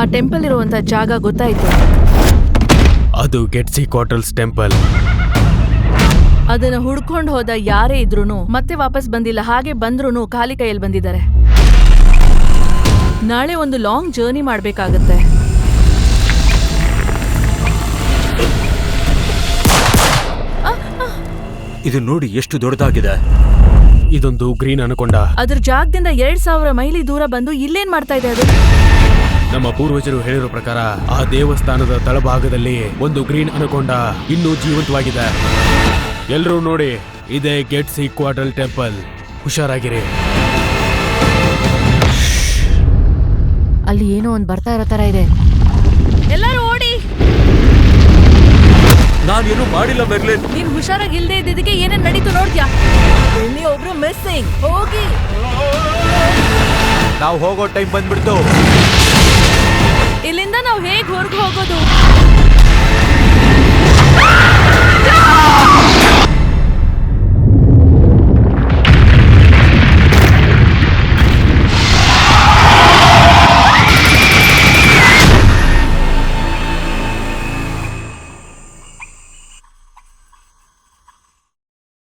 ಆ ಟೆಂಪಲ್ ಇರುವಂತ ಜಾಗ ಗೊತ್ತಾಯ್ತು. ಅದು ಗೆಟ್ಸಿ ಕ್ವಾರ್ಟರ್ಸ್ ಟೆಂಪಲ್. ಅದನ್ನ ಹುಡ್ಕೊಂಡು ಹೋದ ಯಾರೇ ಇದ್ರೂನು ಮತ್ತೆ ವಾಪಸ್ ಬಂದಿಲ್ಲ. ಹಾಗೆ ಬಂದ್ರೂನು ಖಾಲಿ ಕೈಯಲ್ಲಿ ಬಂದಿದ್ದಾರೆ. ನಾಳೆ ಒಂದು ಲಾಂಗ್ ಜರ್ನಿ ಮಾಡ್ಬೇಕಾಗತ್ತೆ. ಇದು ನೋಡಿ ಎಷ್ಟು ದೊಡ್ಡದಾಗಿದೆ. ಇದೊಂದು ಗ್ರೀನ್ ಅನ್ಕೊಂಡ. ಅದ್ರ ಜಾಗದಿಂದ 2000 ಮೈಲಿ ದೂರ ಬಂದು ಇಲ್ಲೇನ್ ಮಾಡ್ತಾ ಇದೆ ಅದು? ನಮ್ಮ ಪೂರ್ವಜರು ಹೇಳಿರೋ ಪ್ರಕಾರ ಆ ದೇವಸ್ಥಾನದ ತಳಭಾಗದಲ್ಲಿ ಒಂದು ಗ್ರೀನ್ ಅನ್ಕೊಂಡ ಇನ್ನೂ ಜೀವಂತವಾಗಿದೆ. ಎಲ್ರೂ ನೋಡಿ, ಇದೇ ಗೆಟ್ಸಿ ಕ್ವಾರ್ಟರ್ ಟೆಂಪಲ್. ಹುಷಾರಾಗಿರಿ. ಅಲ್ಲಿ ಏನೋ ಒಂದ್ ಬರ್ತಾ ಇರೋ ತರ ಇದೆ. ಎಲ್ಲರೂ ಓಡಿ. ನಾನೇನು ಮಾಡಿಲ್ಲ ಮೆರ್ಲಿನ್. ನೀನ್ ಹುಷಾರಾಗಿ ಇಲ್ದೇ ಇದ್ದಿದ್ದಕ್ಕೆ ಏನೇನ್ ನಡೀತು ನೋಡ್ತ್ಯಾ? ಇಲ್ಲಿ ಒಬ್ರು ಮಿಸ್ಸಿಂಗ್. ಹೋಗಿ. ನಾವು ಹೋಗೋ ಟೈಮ್ ಬಂದ್ಬಿಡ್ತು. ಇಲ್ಲಿಂದ ನಾವು ಹೇಗ್ ಹೊರಗೆ ಹೋಗೋದು?